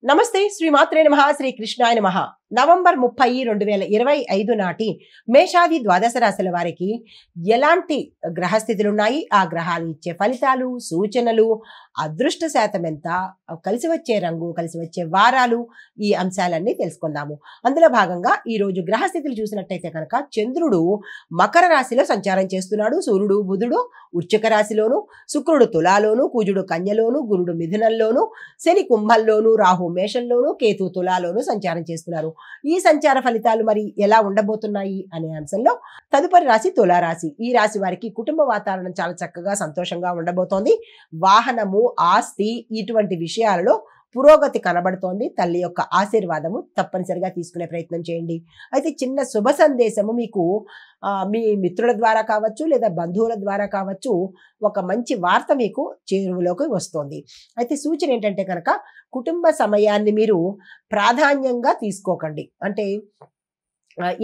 నమస్తే శ్రీమాత్రే నమః శ్రీ కృష్ణాయ నమః. నవంబర్ 30, 2025 నాటి మేషాది ద్వాదశ రాశుల వారికి ఎలాంటి గ్రహస్థితులు ఉన్నాయి, ఆ గ్రహాలు ఇచ్చే ఫలితాలు, సూచనలు, అదృష్ట శాతం ఎంత, కలిసి వచ్చే రంగు, కలిసి వచ్చే వారాలు, ఈ అంశాలన్నీ తెలుసుకుందాము. అందులో భాగంగా ఈ రోజు గ్రహస్థితులు చూసినట్టయితే కనుక చంద్రుడు మకర రాశిలో సంచారం చేస్తున్నాడు. సూర్యుడు బుధుడు వృశ్చిక రాశిలోను, శుక్రుడు తులాలోను, కుజుడు కన్యలోను, గురుడు మిథునంలోను, శని కుంభంలోను, రాహు మేషంలోను, కేతు తులాలోను సంచారం చేస్తున్నారు. ఈ సంచార ఫలితాలు మరి ఎలా ఉండబోతున్నాయి అనే అంశంలో తదుపరి రాశి తులారాశి. ఈ రాశి వారికి కుటుంబ వాతావరణం చాలా చక్కగా సంతోషంగా ఉండబోతోంది. వాహనము, ఆస్తి ఇటువంటి విషయాలలో పురోగతి కనబడుతోంది. తల్లి యొక్క ఆశీర్వాదము తప్పనిసరిగా తీసుకునే ప్రయత్నం చేయండి. అయితే చిన్న శుభ సందేశము మీకు మీ మిత్రుల ద్వారా కావచ్చు, లేదా బంధువుల ద్వారా కావచ్చు, ఒక మంచి వార్త మీకు చేరువలోకి వస్తుంది. అయితే సూచన ఏంటంటే కనుక కుటుంబ సమయాన్ని మీరు ప్రాధాన్యంగా తీసుకోకండి. అంటే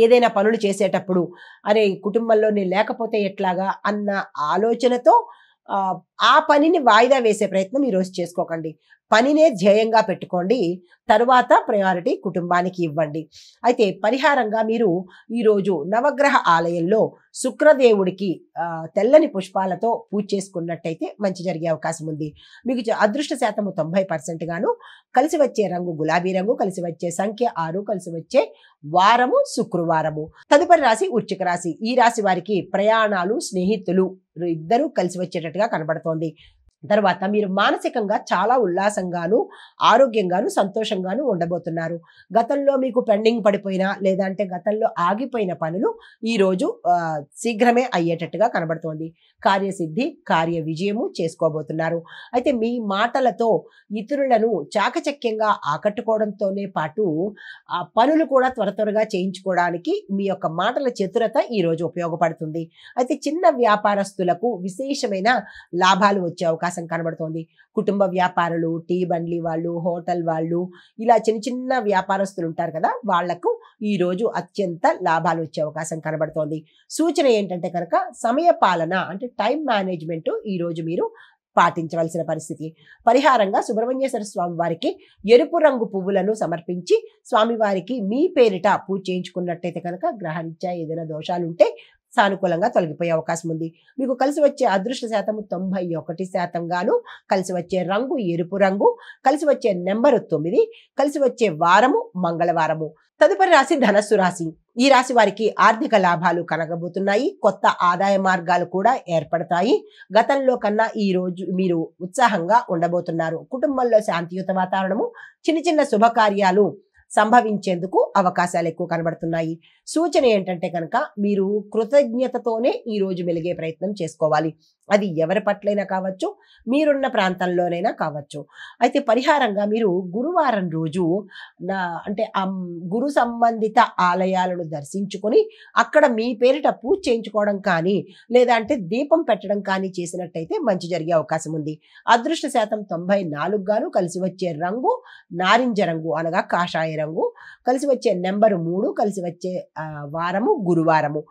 ఏదైనా పనులు చేసేటప్పుడు అరే కుటుంబంలో నేను లేకపోతే ఎట్లాగా అన్న ఆలోచనతో ఆ పనిని వాయిదా వేసే ప్రయత్నం ఈరోజు చేసుకోకండి. పనినే ధ్యేయంగా పెట్టుకోండి. తరువాత ప్రయారిటీ కుటుంబానికి ఇవ్వండి. అయితే పరిహారంగా మీరు ఈరోజు నవగ్రహ ఆలయంలో శుక్రదేవుడికి తెల్లని పుష్పాలతో పూజ చేసుకున్నట్టయితే మంచి జరిగే అవకాశం ఉంది. మీకు అదృష్ట శాతము 90% గాను, కలిసి వచ్చే రంగు గులాబీ రంగు, కలిసి వచ్చే సంఖ్య 6, కలిసి వచ్చే వారము శుక్రవారము. తదుపరి రాశి వృశ్చిక రాశి. ఈ రాశి వారికి ప్రయాణాలు, స్నేహితులు ఇద్దరూ కలిసి వచ్చేటట్టుగా కనబడుతోంది. తర్వాత మీరు మానసికంగా చాలా ఉల్లాసంగాను, ఆరోగ్యంగాను, సంతోషంగాను ఉండబోతున్నారు. గతంలో మీకు పెండింగ్ పడిపోయినా లేదంటే గతంలో ఆగిపోయిన పనులు ఈరోజు శీఘ్రమే అయ్యేటట్టుగా కనబడుతోంది. కార్యసిద్ధి, కార్య విజయము చేసుకోబోతున్నారు. అయితే మీ మాటలతో ఇతరులను చాకచక్యంగా ఆకట్టుకోవడంతోనే పాటు ఆ పనులు కూడా త్వరగా చేయించుకోవడానికి మీ యొక్క మాటల చతురత ఈరోజు ఉపయోగపడుతుంది. అయితే చిన్న వ్యాపారస్తులకు విశేషమైన లాభాలు వచ్చే అవకాశం కనబడుతోంది. కుటుంబ వ్యాపారులు, టీ బండ్లి వాళ్ళు, హోటల్ వాళ్ళు, ఇలా చిన్న చిన్న వ్యాపారస్తులు ఉంటారు కదా, వాళ్లకు ఈ రోజు అత్యంత లాభాలు వచ్చే అవకాశం కనబడుతోంది. సూచన ఏంటంటే కనుక సమయ పాలన అంటే టైం మేనేజ్మెంట్ ఈ రోజు మీరు పాటించవలసిన పరిస్థితి. పరిహారంగా సుబ్రహ్మణ్యేశ్వర స్వామి వారికి ఎరుపు రంగు పువ్వులను సమర్పించి స్వామివారికి మీ పేరిట పూజ చేయించుకున్నట్టయితే కనుక గ్రహరీత్యా ఏదైనా దోషాలుంటే సానుకూలంగా తొలగిపోయే అవకాశం ఉంది. మీకు కలిసి వచ్చే అదృష్ట శాతము 91% గాను, కలిసి వచ్చే రంగు ఎరుపు రంగు, కలిసి వచ్చే నెంబరు 9, కలిసి వచ్చే వారము మంగళవారము. తదుపరి రాశి ధనస్సు రాశి. ఈ రాశి వారికి ఆర్థిక లాభాలు కనగబోతున్నాయి. కొత్త ఆదాయ మార్గాలు కూడా ఏర్పడతాయి. గతంలో కన్నా ఈ రోజు మీరు ఉత్సాహంగా ఉండబోతున్నారు. కుటుంబంలో శాంతియుత వాతావరణము, చిన్న చిన్న శుభకార్యాలు సంభవించేందుకు అవకాశాలు ఎక్కువ కనబడుతున్నాయి. సూచన ఏంటంటే కనుక మీరు కృతజ్ఞతతోనే ఈ రోజు మెలిగే ప్రయత్నం చేసుకోవాలి. అది ఎవరి పట్లైనా కావచ్చు, మీరున్న ప్రాంతంలోనైనా కావచ్చు. అయితే పరిహారంగా మీరు గురువారం రోజు అంటే గురు సంబంధిత ఆలయాలను దర్శించుకొని అక్కడ మీ పేరిట పూజ చేయించుకోవడం కానీ, లేదా అంటే దీపం పెట్టడం కానీ చేసినట్టయితే మంచి జరిగే అవకాశం ఉంది. అదృష్ట శాతం 94 గాను, కలిసి వచ్చే రంగు నారింజ రంగు అనగా కాషాయ రంగు, కలిసి వచ్చే నెంబరు 3, కలిసి వచ్చే వారము గురువారము.